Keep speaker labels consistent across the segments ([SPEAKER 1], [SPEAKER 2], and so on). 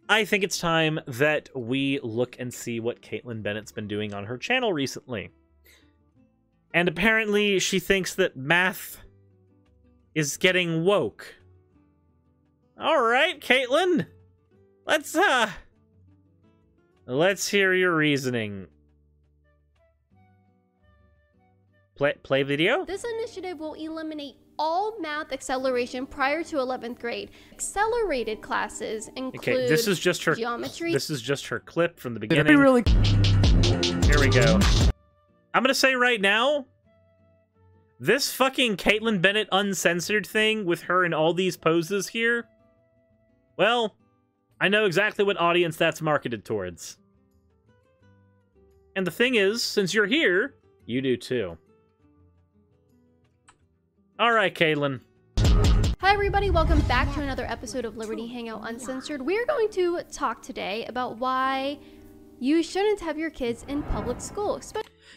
[SPEAKER 1] I think it's time that we look and see what Kaitlin Bennet's been doing on her channel recently. And apparently she thinks that math is getting woke. Alright, Kaitlin. Let's hear your reasoning. Play video?
[SPEAKER 2] This initiative will eliminate all math acceleration prior to 11th grade. Accelerated classes include
[SPEAKER 1] this is just her
[SPEAKER 2] geometry.
[SPEAKER 1] This is just her clip from the beginning. Here we go. I'm gonna say right now, this fucking Kaitlin Bennet uncensored thing with her in all these poses here, well, I know exactly what audience that's marketed towards. And the thing is, since you're here, you do too. Alright, Kaitlin.
[SPEAKER 2] Hi everybody, welcome back to another episode of Liberty Hangout Uncensored. We're going to talk today about why you shouldn't have your kids in public school.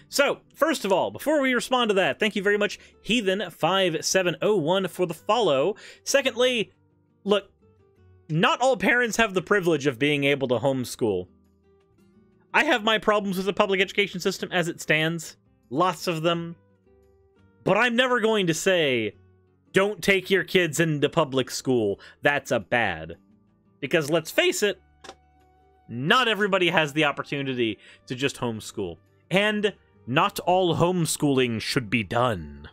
[SPEAKER 1] So, first of all, before we respond to that, thank you very much, Heathen5701, for the follow. Secondly, look, not all parents have the privilege of being able to homeschool. I have my problems with the public education system as it stands. Lots of them. But I'm never going to say, don't take your kids into public school. That's a bad. Because let's face it, not everybody has the opportunity to just homeschool. And not all homeschooling should be done.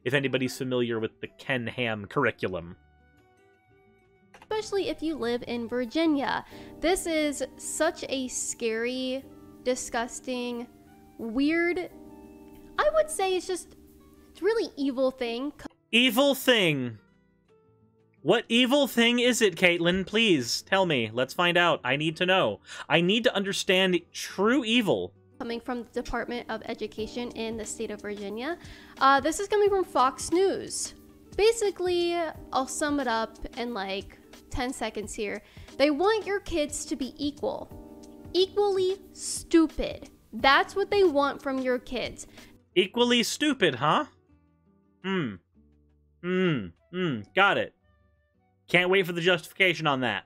[SPEAKER 1] If anybody's familiar with the Ken Ham curriculum.
[SPEAKER 2] Especially if you live in Virginia. This is such a scary, disgusting, weird, I would say it's really evil thing.
[SPEAKER 1] Evil thing? What evil thing is it, Kaitlin? Please, tell me. Let's find out. I need to know. I need to understand true evil.
[SPEAKER 2] Coming from the Department of Education in the state of Virginia. This is coming from Fox News. Basically, I'll sum it up in like 10 seconds here. They want your kids to be equal. Equally stupid. That's what they want from your kids.
[SPEAKER 1] Equally stupid, huh? Got it. Can't wait for the justification on that.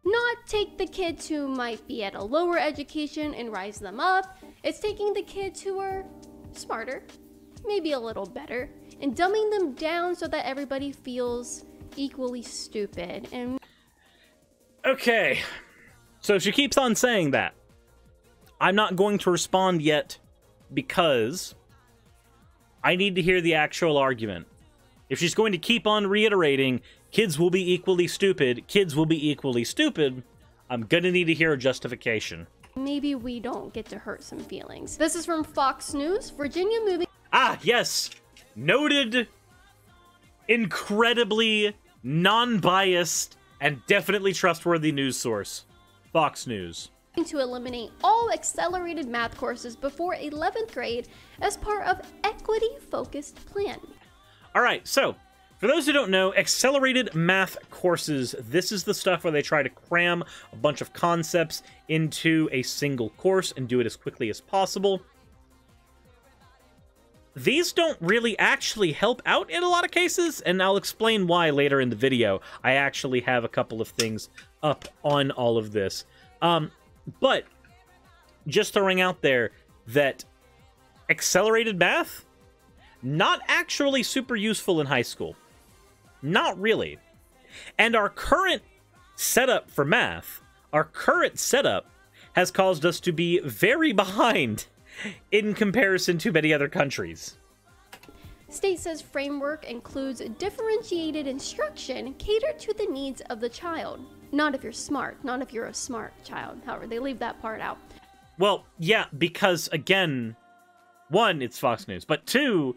[SPEAKER 2] Not take the kids who might be at a lower education and rise them up. It's taking the kids who are smarter, maybe a little better, and dumbing them down so that everybody feels equally stupid. And
[SPEAKER 1] okay, so she keeps on saying that. I'm not going to respond yet because I need to hear the actual argument. If she's going to keep on reiterating, kids will be equally stupid, kids will be equally stupid, I'm gonna need to hear a justification.
[SPEAKER 2] Maybe we don't get to hurt some feelings. This is from Fox News. Virginia moving...
[SPEAKER 1] Ah, yes! Noted, incredibly non-biased, and definitely trustworthy news source. Fox News.
[SPEAKER 2] To eliminate all accelerated math courses before 11th grade as part of equity-focused plan.
[SPEAKER 1] Alright, so, for those who don't know, accelerated math courses, this is the stuff where they try to cram a bunch of concepts into a single course and do it as quickly as possible. These don't really actually help out in a lot of cases, and I'll explain why later in the video. I actually have a couple of things up on all of this. But just throwing out there that accelerated math, not actually super useful in high school. Not really. And our current setup for math, our current setup has caused us to be very behind in comparison to many other countries.
[SPEAKER 2] State says framework includes differentiated instruction catered to the needs of the child. Not if you're smart, not if you're a smart child. However, they leave that part out.
[SPEAKER 1] Well, yeah, because again, one, it's Fox News, but two,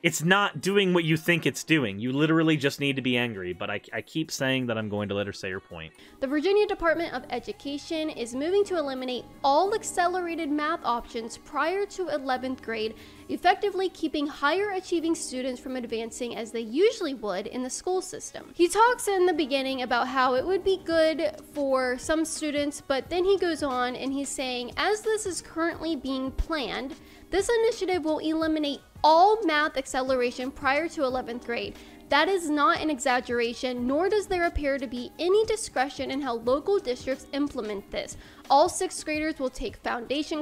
[SPEAKER 1] it's not doing what you think it's doing. You literally just need to be angry, but I keep saying that I'm going to let her say her point.
[SPEAKER 2] The Virginia Department of Education is moving to eliminate all accelerated math options prior to 11th grade, effectively keeping higher achieving students from advancing as they usually would in the school system. He talks in the beginning about how it would be good for some students, but then he goes on and he's saying, as this is currently being planned, this initiative will eliminate all math acceleration prior to 11th grade. That is not an exaggeration, nor does there appear to be any discretion in how local districts implement this. All 6th graders will take foundational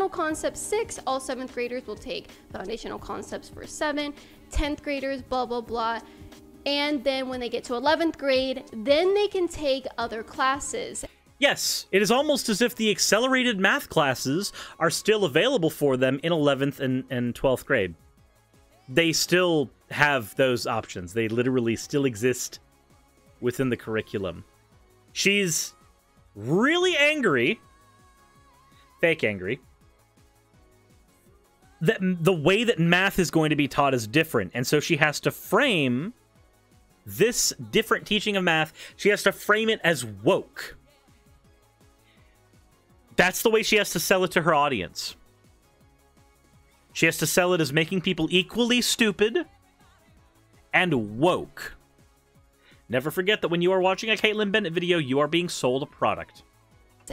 [SPEAKER 2] concepts 6, all 7th graders will take foundational concepts for 7, 10th graders, blah, blah, blah. And then when they get to 11th grade, then they can take other classes.
[SPEAKER 1] Yes, it is almost as if the accelerated math classes are still available for them in 11th and 12th grade. They still have those options. They literally still exist within the curriculum. She's really angry, fake angry, that the way that math is going to be taught is different. And so she has to frame this different teaching of math, she has to frame it as woke. That's the way she has to sell it to her audience. She has to sell it as making people equally stupid and woke. Never forget that when you are watching a Kaitlin Bennet video, you are being sold a product.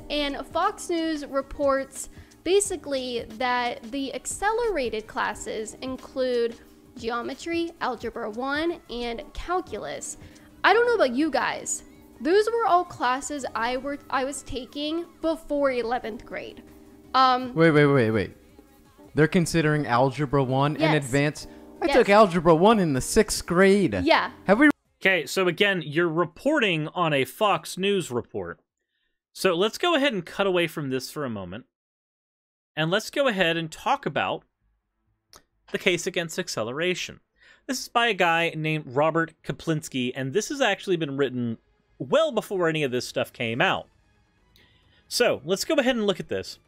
[SPEAKER 2] And Fox News reports basically that the accelerated classes include geometry, algebra 1, and calculus. I don't know about you guys. Those were all classes I was taking before 11th grade.
[SPEAKER 3] Wait. They're considering algebra 1
[SPEAKER 2] yes.
[SPEAKER 3] in advance. I took algebra 1 in the 6th grade.
[SPEAKER 2] Yeah.
[SPEAKER 3] Have we?
[SPEAKER 1] Okay, so again, you're reporting on a Fox News report. So let's go ahead and cut away from this for a moment. And let's go ahead and talk about the case against acceleration. This is by a guy named Robert Kaplinski, and this has actually been written well before any of this stuff came out. So let's go ahead and look at this.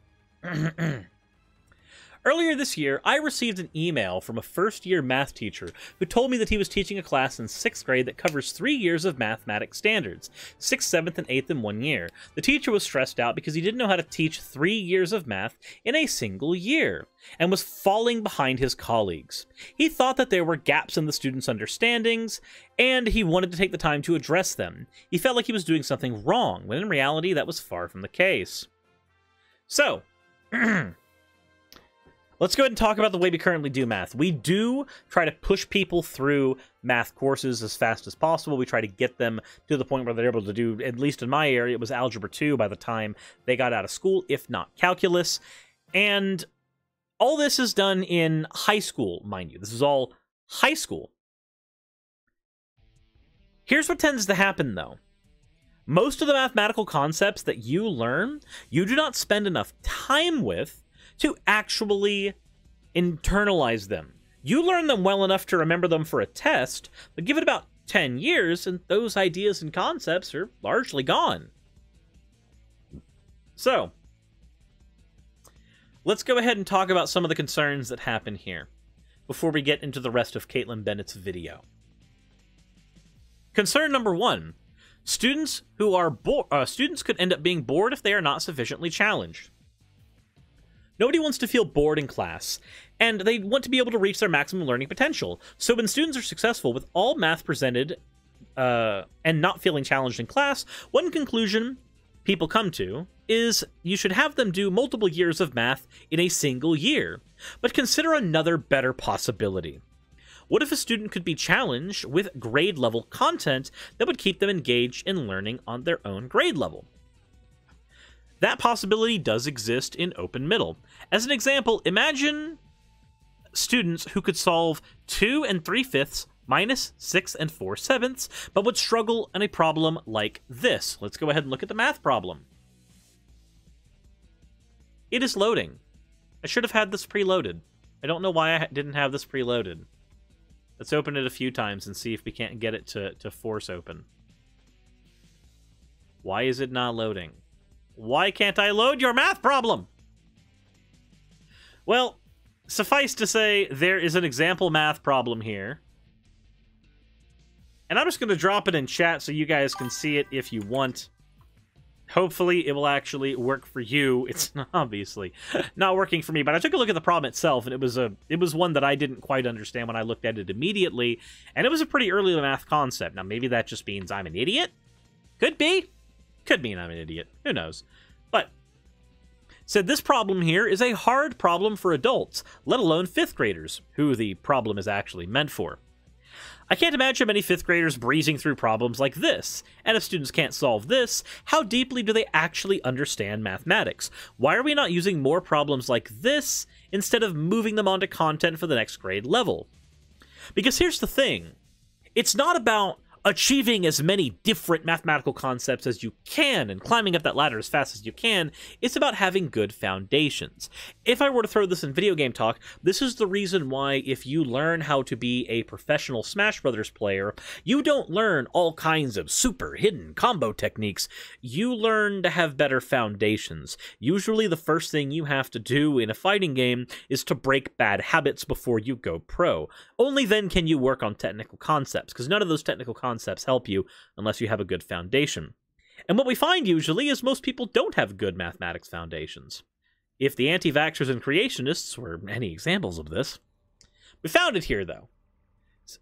[SPEAKER 1] Earlier this year, I received an email from a first-year math teacher who told me that he was teaching a class in 6th grade that covers 3 years of mathematics standards, 6th, 7th, and 8th in 1 year. The teacher was stressed out because he didn't know how to teach 3 years of math in a single year, and was falling behind his colleagues. He thought that there were gaps in the students' understandings, and he wanted to take the time to address them. He felt like he was doing something wrong, when in reality that was far from the case. So, let's go ahead and talk about the way we currently do math. We do try to push people through math courses as fast as possible. We try to get them to the point where they're able to do, at least in my area, it was Algebra 2 by the time they got out of school, if not calculus. And all this is done in high school, mind you. This is all high school. Here's what tends to happen, though. Most of the mathematical concepts that you learn, you do not spend enough time with to actually internalize them. You learn them well enough to remember them for a test, but give it about 10 years and those ideas and concepts are largely gone. So, let's go ahead and talk about some of the concerns that happen here before we get into the rest of Kaitlin Bennet's video. Concern number 1. Students could end up being bored if they are not sufficiently challenged. Nobody wants to feel bored in class, and they want to be able to reach their maximum learning potential. So when students are successful with all math presented and not feeling challenged in class, one conclusion people come to is you should have them do multiple years of math in a single year. But consider another better possibility. What if a student could be challenged with grade-level content that would keep them engaged in learning on their own grade level? That possibility does exist in Open Middle. As an example, imagine students who could solve 2 3/5 minus 6 4/7, but would struggle in a problem like this. Let's go ahead and look at the math problem. It is loading. I should have had this preloaded. I don't know why I didn't have this preloaded. Let's open it a few times and see if we can't get it to force open. Why is it not loading? Why can't I load your math problem? Well, suffice to say, there is an example math problem here. And I'm just going to drop it in chat so you guys can see it if you want. Hopefully, it will actually work for you. It's obviously not working for me, but I took a look at the problem itself, and it was one that I didn't quite understand when I looked at it immediately, and it was a pretty early math concept. Now, maybe that just means I'm an idiot? Could be. Could mean I'm an idiot. Who knows? But, said this problem here is a hard problem for adults, let alone 5th graders, who the problem is actually meant for. I can't imagine many 5th graders breezing through problems like this. And if students can't solve this, how deeply do they actually understand mathematics? Why are we not using more problems like this instead of moving them onto content for the next grade level? Because here's the thing. It's not about achieving as many different mathematical concepts as you can and climbing up that ladder as fast as you can. It's about having good foundations. If I were to throw this in video game talk, this is the reason why if you learn how to be a professional Smash Brothers player, you don't learn all kinds of super hidden combo techniques. You learn to have better foundations. Usually the first thing you have to do in a fighting game is to break bad habits before you go pro. Only then can you work on technical concepts, because none of those technical concepts help you unless you have a good foundation. And what we find usually is most people don't have good mathematics foundations. If the anti-vaxxers and creationists were any examples of this. We found it here, though.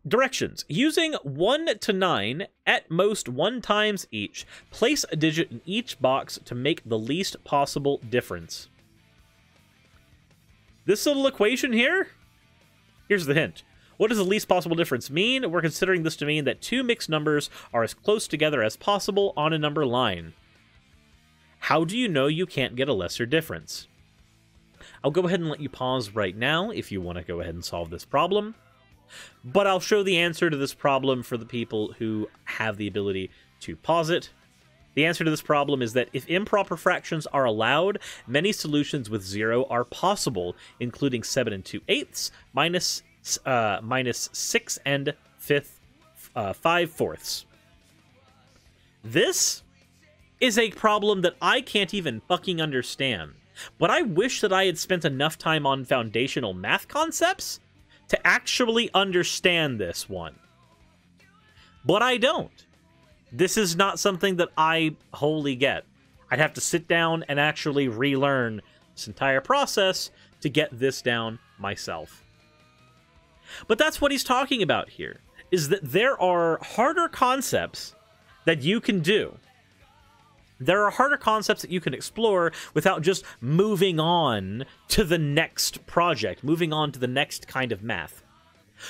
[SPEAKER 1] Directions. Using 1 to 9, at most 1 times each, place a digit in each box to make the least possible difference. This little equation here? Here's the hint. What does the least possible difference mean? We're considering this to mean that 2 mixed numbers are as close together as possible on a number line. How do you know you can't get a lesser difference? I'll go ahead and let you pause right now if you want to go ahead and solve this problem. But I'll show the answer to this problem for the people who have the ability to pause it. The answer to this problem is that if improper fractions are allowed, many solutions with 0 are possible, including 7 2/8, minus 6 5/4. This is a problem that I can't even fucking understand. But I wish that I had spent enough time on foundational math concepts to actually understand this one. But I don't. This is not something that I wholly get. I'd have to sit down and actually relearn this entire process to get this down myself. But that's what he's talking about here, is that there are harder concepts that you can do. There are harder concepts that you can explore without just moving on to the next project, moving on to the next kind of math.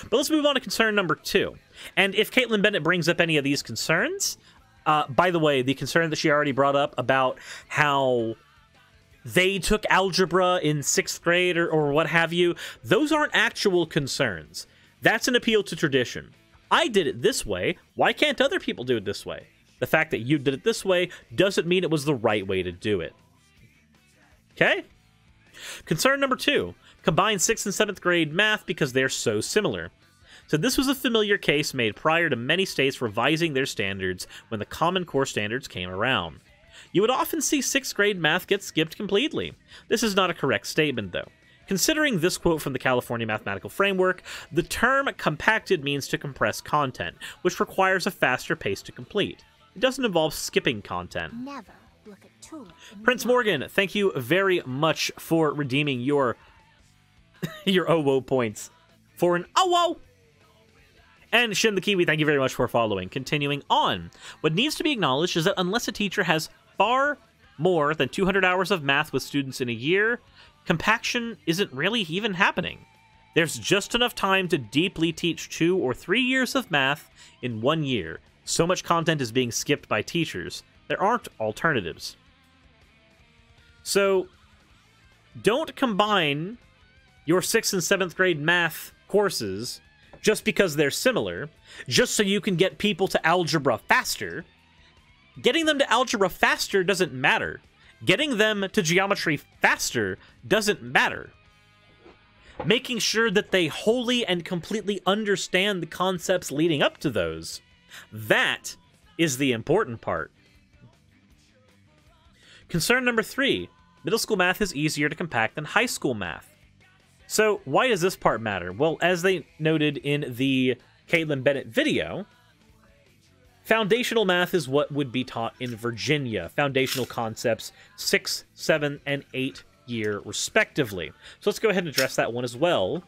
[SPEAKER 1] But let's move on to concern number 2. And if Kaitlin Bennet brings up any of these concerns, by the way, the concern that she already brought up about how they took algebra in 6th grade or what have you, those aren't actual concerns. That's an appeal to tradition. I did it this way. Why can't other people do it this way? The fact that you did it this way doesn't mean it was the right way to do it. Okay? Concern number 2. Combine 6th and 7th grade math because they're so similar. So this was a familiar case made prior to many states revising their standards when the Common Core standards came around. You would often see 6th grade math get skipped completely. This is not a correct statement, though. Considering this quote from the California Mathematical Framework, the term compacted means to compress content, which requires a faster pace to complete. It doesn't involve skipping content.
[SPEAKER 4] Never look at too much.
[SPEAKER 1] Prince Morgan, thank you very much for redeeming your your OWO points for an OWO. And Shin the Kiwi, thank you very much for following. Continuing on, what needs to be acknowledged is that unless a teacher has far more than 200 hours of math with students in a year, compaction isn't really even happening. There's just enough time to deeply teach 2 or 3 years of math in 1 year. So much content is being skipped by teachers. There aren't alternatives. So, don't combine your 6th and 7th grade math courses just because they're similar, just so you can get people to algebra faster. Getting them to algebra faster doesn't matter. Getting them to geometry faster doesn't matter. Making sure that they wholly and completely understand the concepts leading up to those, that is the important part. Concern number 3. Middle school math is easier to compact than high school math. So why does this part matter? Well, as they noted in the Kaitlin Bennet video, foundational math is what would be taught in Virginia. Foundational concepts 6, 7, and 8 year respectively. So let's go ahead and address that one as well.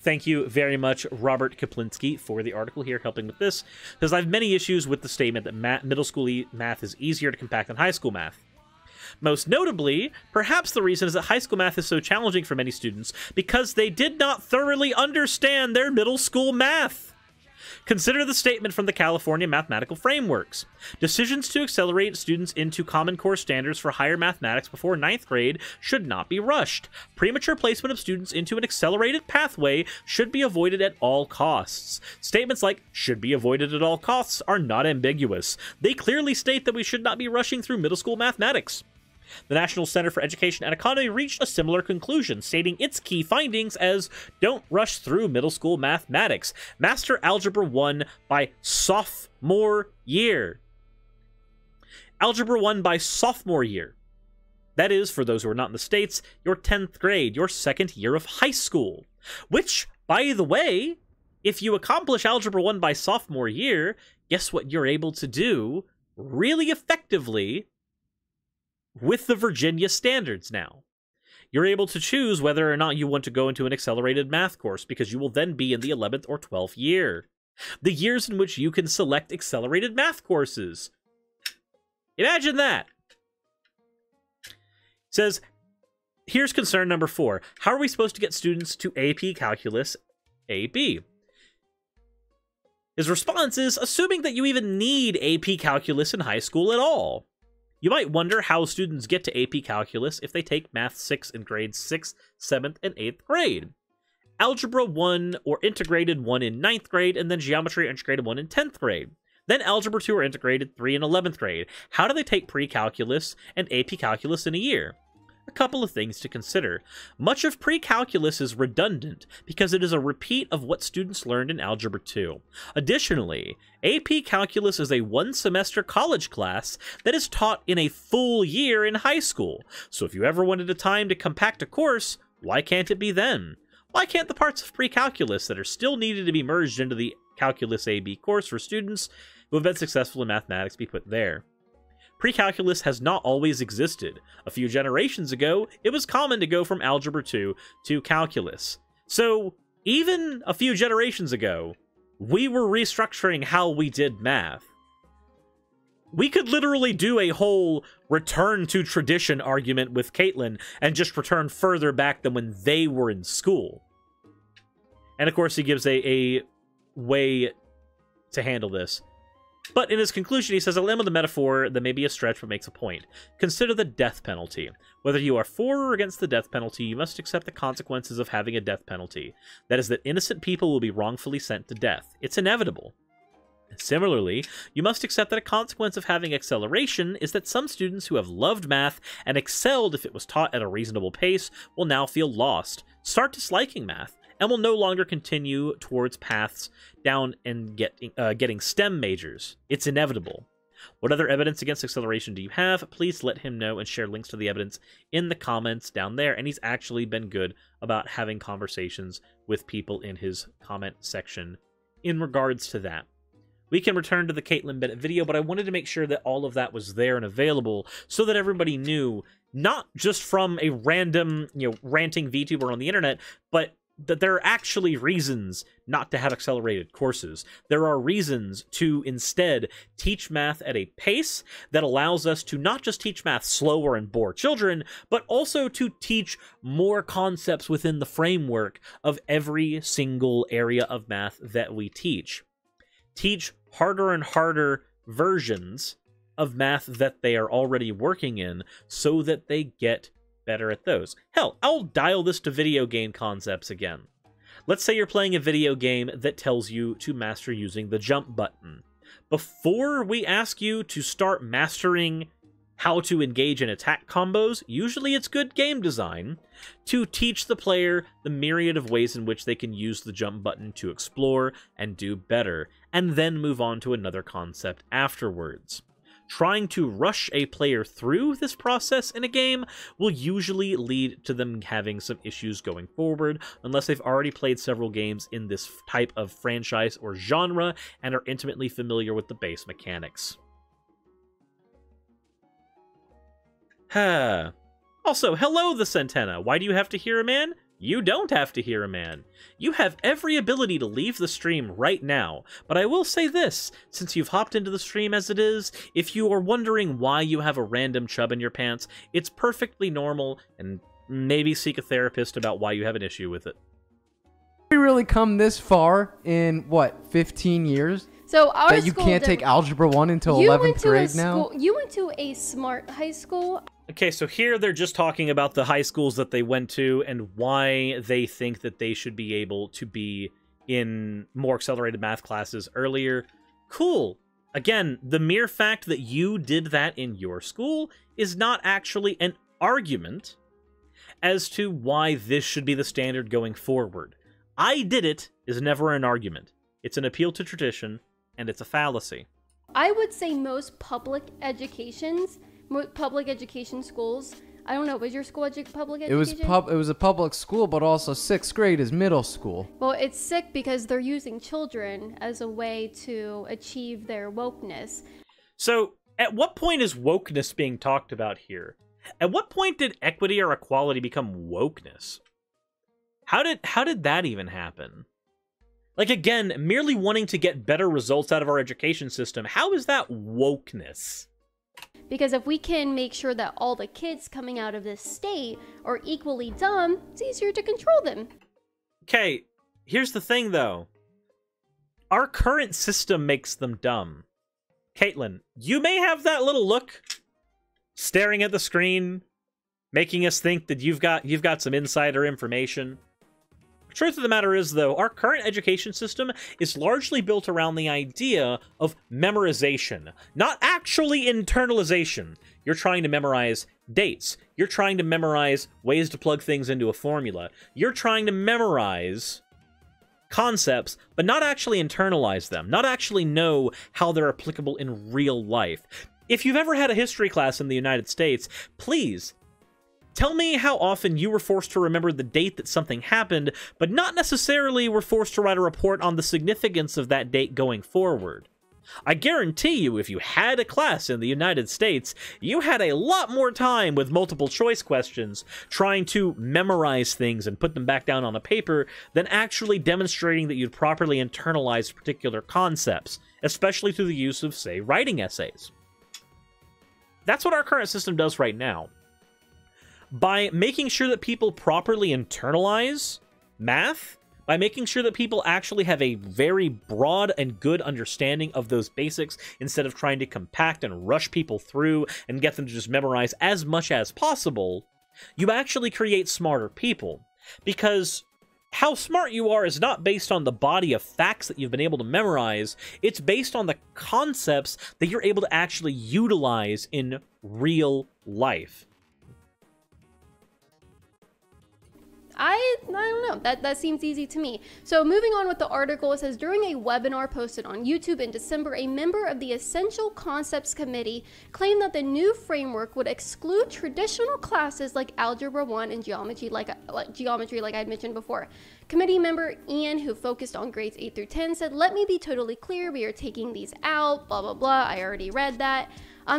[SPEAKER 1] Thank you very much, Robert Kaplinski, for the article here helping with this, because I have many issues with the statement that middle school math is easier to compact than high school math. Most notably, perhaps the reason is that high school math is so challenging for many students because they did not thoroughly understand their middle school math. Consider the statement from the California Mathematical Frameworks. Decisions to accelerate students into Common Core standards for higher mathematics before 9th grade should not be rushed. Premature placement of students into an accelerated pathway should be avoided at all costs. Statements like should be avoided at all costs are not ambiguous. They clearly state that we should not be rushing through middle school mathematics. The National Center for Education and Economy reached a similar conclusion, stating its key findings as don't rush through middle school mathematics. Master Algebra 1 by sophomore year. Algebra 1 by sophomore year. That is, for those who are not in the States, your 10th grade, your second year of high school. Which, by the way, if you accomplish Algebra 1 by sophomore year, guess what you're able to do really effectively with the Virginia standards now. You're able to choose whether or not you want to go into an accelerated math course, because you will then be in the 11th or 12th year. The years in which you can select accelerated math courses. Imagine that. It says, here's concern number 4. How are we supposed to get students to AP Calculus AB? His response is, assuming that you even need AP Calculus in high school at all. You might wonder how students get to AP Calculus if they take Math 6 in grades 6th, 7th, and 8th grade. Algebra 1 or Integrated 1 in 9th grade, and then Geometry Integrated 1 in 10th grade. Then Algebra 2 or Integrated 3 in 11th grade. How do they take Pre-Calculus and AP Calculus in a year? A couple of things to consider. Much of pre-calculus is redundant because it is a repeat of what students learned in Algebra 2. Additionally, AP Calculus is a one-semester college class that is taught in a full year in high school. So if you ever wanted a time to compact a course, why can't it be then? Why can't the parts of pre-calculus that are still needed to be merged into the Calculus AB course for students who have been successful in mathematics be put there? Pre-calculus has not always existed. A few generations ago, it was common to go from Algebra 2 to Calculus. So, even a few generations ago, we were restructuring how we did math. We could literally do a whole return to tradition argument with Kaitlin and just return further back than when they were in school. And of course, he gives a way to handle this. But in his conclusion, he says, a limb of the metaphor that may be a stretch but makes a point. Consider the death penalty. Whether you are for or against the death penalty, you must accept the consequences of having a death penalty. That is that innocent people will be wrongfully sent to death. It's inevitable. Similarly, you must accept that a consequence of having acceleration is that some students who have loved math and excelled if it was taught at a reasonable pace will now feel lost, start disliking math, and will no longer continue towards paths down and getting STEM majors. It's inevitable. What other evidence against acceleration do you have? Please let him know and share links to the evidence in the comments down there. And he's actually been good about having conversations with people in his comment section in regards to that. We can return to the Kaitlin Bennet video, but I wanted to make sure that all of that was there and available so that everybody knew, not just from a random, ranting VTuber on the internet, but that there are actually reasons not to have accelerated courses. There are reasons to instead teach math at a pace that allows us to not just teach math slower and bore children, but also to teach more concepts within the framework of every single area of math that we teach. Teach harder and harder versions of math that they are already working in so that they get better at those. Hell, I'll dial this to video game concepts again. Let's say you're playing a video game that tells you to master using the jump button. Before we ask you to start mastering how to engage in attack combos, usually it's good game design to teach the player the myriad of ways in which they can use the jump button to explore and do better, and then move on to another concept afterwards. Trying to rush a player through this process in a game will usually lead to them having some issues going forward, unless they've already played several games in this type of franchise or genre and are intimately familiar with the base mechanics. Also, hello, the Centena. Why do you have to hear a man? You don't have to hear a man. You have every ability to leave the stream right now, but I will say this, since you've hopped into the stream as it is, if you are wondering why you have a random chub in your pants, it's perfectly normal, and maybe seek a therapist about why you have an issue with it.
[SPEAKER 3] we really come this far in, what, 15 years?
[SPEAKER 2] So our
[SPEAKER 3] that you
[SPEAKER 2] school
[SPEAKER 3] can't take Algebra 1 until 11th grade now?
[SPEAKER 2] You went to a smart high school.
[SPEAKER 1] Okay, so here they're just talking about the high schools that they went to and why they think that they should be able to be in more accelerated math classes earlier. Cool. Again, the mere fact that you did that in your school is not actually an argument as to why this should be the standard going forward. I did it is never an argument. It's an appeal to tradition, and it's a fallacy.
[SPEAKER 2] I would say most public education schools. I don't know. Was your school public education?
[SPEAKER 3] It was a public school, but also 6th grade is middle school.
[SPEAKER 2] Well, it's sick because they're using children as a way to achieve their wokeness.
[SPEAKER 1] So, at what point is wokeness being talked about here? At what point did equity or equality become wokeness? How did that even happen? Like, again, merely wanting to get better results out of our education system, how is that wokeness?
[SPEAKER 2] Because if we can make sure that all the kids coming out of this state are equally dumb, it's easier to control them.
[SPEAKER 1] Okay, here's the thing, though. Our current system makes them dumb. Kaitlin, you may have that little look staring at the screen, making us think that you've got some insider information. Truth of the matter is, though, our current education system is largely built around the idea of memorization, not actually internalization. You're trying to memorize dates. You're trying to memorize ways to plug things into a formula. You're trying to memorize concepts, but not actually internalize them, not actually know how they're applicable in real life. If you've ever had a history class in the United States, please tell me how often you were forced to remember the date that something happened, but not necessarily were forced to write a report on the significance of that date going forward. I guarantee you, if you had a class in the United States, you had a lot more time with multiple choice questions, trying to memorize things and put them back down on a paper, than actually demonstrating that you'd properly internalized particular concepts, especially through the use of, say, writing essays. That's what our current system does right now. By making sure that people properly internalize math, by making sure that people actually have a very broad and good understanding of those basics instead of trying to compact and rush people through and get them to just memorize as much as possible, you actually create smarter people. Because how smart you are is not based on the body of facts that you've been able to memorize, it's based on the concepts that you're able to actually utilize in real life.
[SPEAKER 2] I don't know. That seems easy to me. So moving on with the article, it says, during a webinar posted on YouTube in December, a member of the Essential Concepts Committee claimed that the new framework would exclude traditional classes like Algebra 1 and geometry, like I'd mentioned before. Committee member Ian, who focused on grades 8 through 10, said, "Let me be totally clear, we are taking these out, blah, blah, blah." I already read that.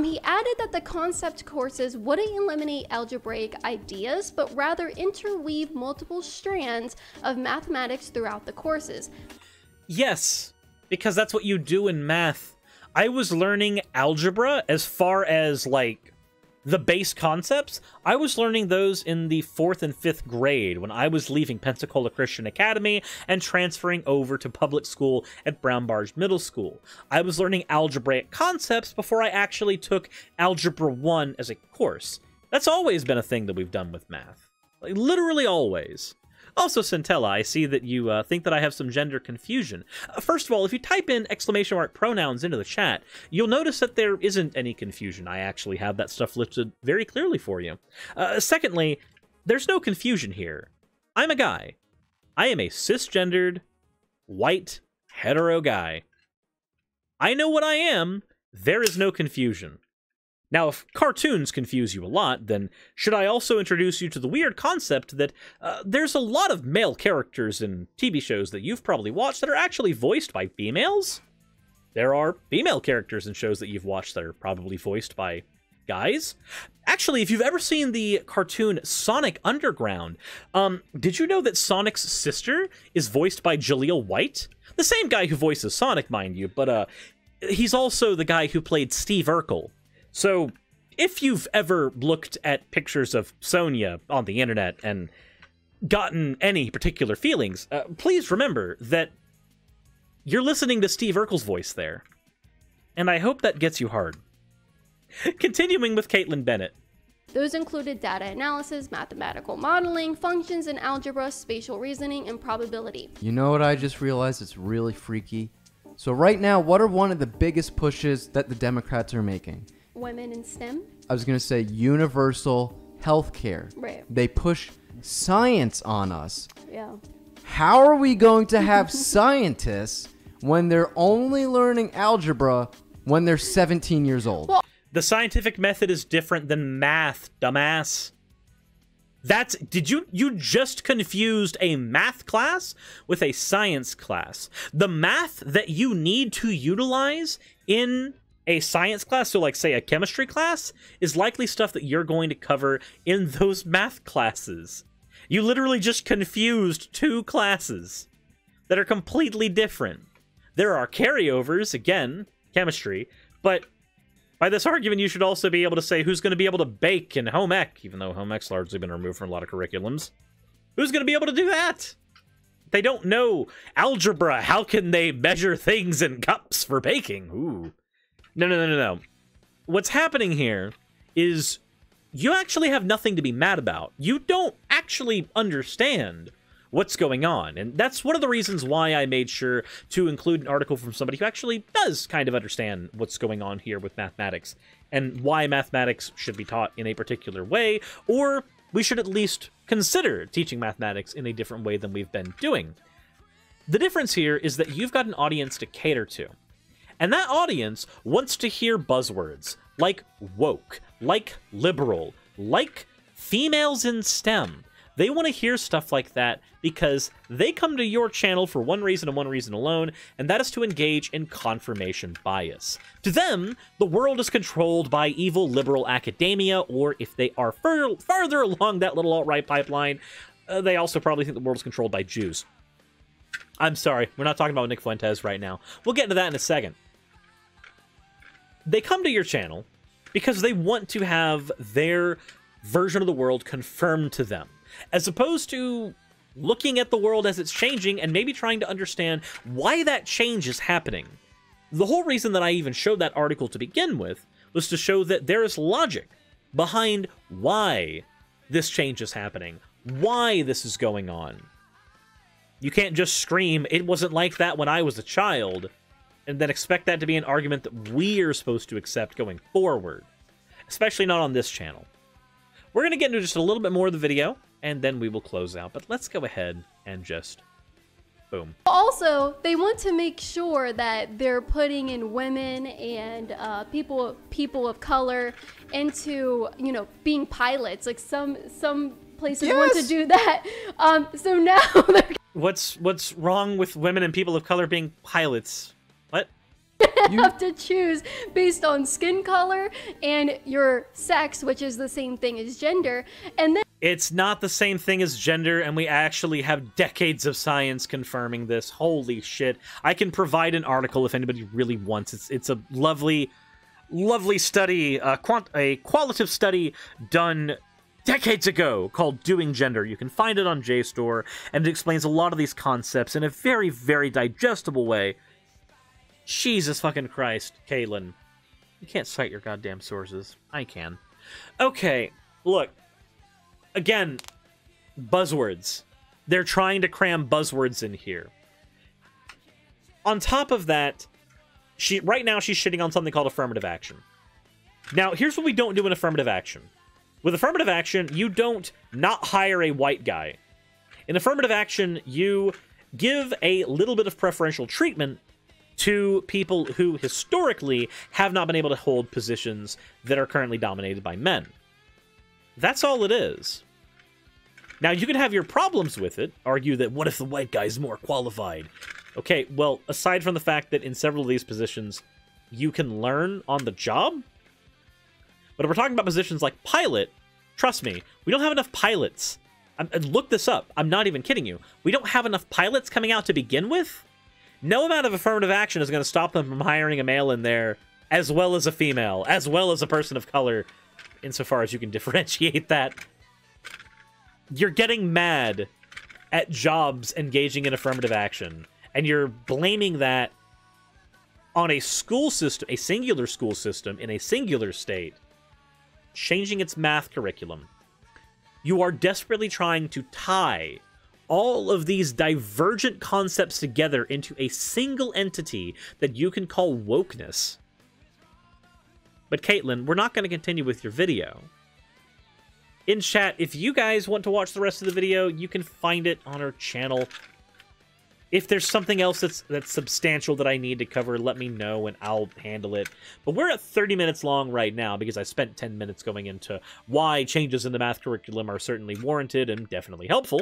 [SPEAKER 2] He added that the concept courses wouldn't eliminate algebraic ideas, but rather interweave multiple strands of mathematics throughout the courses.
[SPEAKER 1] Yes, because that's what you do in math. I was learning algebra as far as, like, the base concepts. I was learning those in the 4th and 5th grade when I was leaving Pensacola Christian Academy and transferring over to public school at Brown Barge Middle School. I was learning algebraic concepts before I actually took Algebra 1 as a course. That's always been a thing that we've done with math. Like, literally always. Also, Centella, I see that you think that I have some gender confusion. First of all, if you type in ! pronouns into the chat, you'll notice that there isn't any confusion. I actually have that stuff listed very clearly for you. Secondly, there's no confusion here. I'm a guy. I am a cisgendered, white, hetero guy. I know what I am. There is no confusion. Now, if cartoons confuse you a lot, then should I also introduce you to the weird concept that there's a lot of male characters in TV shows that you've probably watched that are actually voiced by females? There are female characters in shows that you've watched that are probably voiced by guys? Actually, if you've ever seen the cartoon Sonic Underground, did you know that Sonic's sister is voiced by Jaleel White? The same guy who voices Sonic, mind you, but he's also the guy who played Steve Urkel. So, if you've ever looked at pictures of Sonya on the internet and gotten any particular feelings, please remember that you're listening to Steve Urkel's voice there. And I hope that gets you hard. Continuing with Kaitlin Bennet.
[SPEAKER 2] Those included data analysis, mathematical modeling, functions in algebra, spatial reasoning, and probability.
[SPEAKER 3] You know what I just realized? It's really freaky. So right now, what are one of the biggest pushes that the Democrats are making?
[SPEAKER 2] Women in STEM?
[SPEAKER 3] I was going to say universal health care.
[SPEAKER 2] Right.
[SPEAKER 3] They push science on us.
[SPEAKER 2] Yeah.
[SPEAKER 3] How are we going to have scientists when they're only learning algebra when they're 17 years old?
[SPEAKER 2] Well,
[SPEAKER 1] the scientific method is different than math, dumbass. You just confused a math class with a science class. The math that you need to utilize in a science class, so like say a chemistry class, is likely stuff that you're going to cover in those math classes. You literally just confused two classes that are completely different. There are carryovers, again, chemistry, but by this argument, you should also be able to say who's going to be able to bake in home ec, even though home ec's largely been removed from a lot of curriculums. Who's going to be able to do that? They don't know algebra. How can they measure things in cups for baking? Ooh. No. What's happening here is you actually have nothing to be mad about. You don't actually understand what's going on. And that's one of the reasons why I made sure to include an article from somebody who actually does kind of understand what's going on here with mathematics and why mathematics should be taught in a particular way, or we should at least consider teaching mathematics in a different way than we've been doing. The difference here is that you've got an audience to cater to. And that audience wants to hear buzzwords like woke, like liberal, like females in STEM. They want to hear stuff like that because they come to your channel for one reason and one reason alone, and that is to engage in confirmation bias. To them, the world is controlled by evil liberal academia, or if they are farther along that little alt-right pipeline, they also probably think the world is controlled by Jews. I'm sorry, we're not talking about Nick Fuentes right now. We'll get into that in a second. They come to your channel because they want to have their version of the world confirmed to them, as opposed to looking at the world as it's changing and maybe trying to understand why that change is happening. The whole reason that I even showed that article to begin with was to show that there is logic behind why this change is happening, why this is going on. You can't just scream, "It wasn't like that when I was a child," and then expect that to be an argument that we're supposed to accept going forward. Especially not on this channel. We're going to get into just a little bit more of the video, and then we will close out. But let's go ahead and just boom.
[SPEAKER 2] Also, they want to make sure that they're putting in women and people of color into, you know, being pilots. Like some places want to do that. So now they're
[SPEAKER 1] What's wrong with women and people of color being pilots? What?
[SPEAKER 2] You have to choose based on skin color and your sex, which is the same thing as gender, and then
[SPEAKER 1] It's not the same thing as gender, and we actually have decades of science confirming this. Holy shit. I can provide an article if anybody really wants. It's a lovely study, a qualitative study done decades ago called Doing Gender. You can find it on JSTOR, and it explains a lot of these concepts in a very, very digestible way. Jesus fucking Christ, Kaitlin. You can't cite your goddamn sources. I can. Okay, look. Again, buzzwords. They're trying to cram buzzwords in here. On top of that, right now she's shitting on something called affirmative action. Now, here's what we don't do in affirmative action. With affirmative action, you don't not hire a white guy. In affirmative action, you give a little bit of preferential treatment to people who historically have not been able to hold positions that are currently dominated by men. That's all it is. Now, you can have your problems with it, argue that what if the white guy is more qualified? Okay, well, aside from the fact that in several of these positions, you can learn on the job, but if we're talking about positions like pilot, trust me, we don't have enough pilots. Look this up. I'm not even kidding you. We don't have enough pilots coming out to begin with. No amount of affirmative action is going to stop them from hiring a male in there, as well as a female, as well as a person of color, insofar as you can differentiate that. You're getting mad at jobs engaging in affirmative action, and you're blaming that on a school system, a singular school system in a singular state, changing its math curriculum. You are desperately trying to tie all of these divergent concepts together into a single entity that you can call wokeness. But Kaitlin, we're not going to continue with your video. In chat, if you guys want to watch the rest of the video, you can find it on our channel. If there's something else that's substantial that I need to cover, let me know and I'll handle it. But we're at 30 minutes long right now because I spent 10 minutes going into why changes in the math curriculum are certainly warranted and definitely helpful.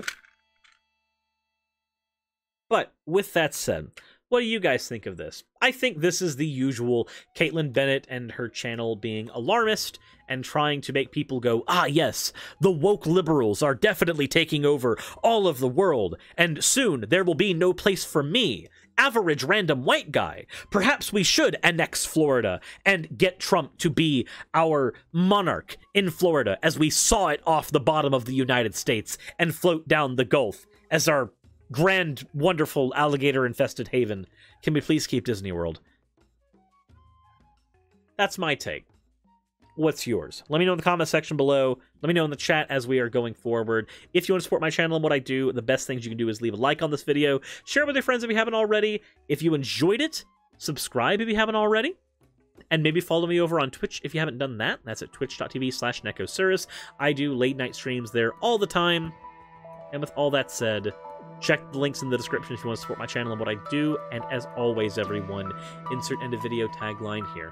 [SPEAKER 1] But with that said, what do you guys think of this? I think this is the usual Kaitlin Bennet and her channel being alarmist and trying to make people go, ah yes, the woke liberals are definitely taking over all of the world, and soon there will be no place for me, average random white guy. Perhaps we should annex Florida and get Trump to be our monarch in Florida as we saw it off the bottom of the United States and float down the Gulf as our grand, wonderful, alligator-infested haven. Can we please keep Disney World? That's my take. What's yours? Let me know in the comment section below. Let me know in the chat as we are going forward. If you want to support my channel and what I do, the best things you can do is leave a like on this video, share it with your friends if you haven't already. If you enjoyed it, subscribe if you haven't already, and maybe follow me over on Twitch if you haven't done that. That's at twitch.tv/NekoSuris. I do late night streams there all the time. And with all that said, check the links in the description if you want to support my channel and what I do. And as always, everyone, insert end of video tagline here.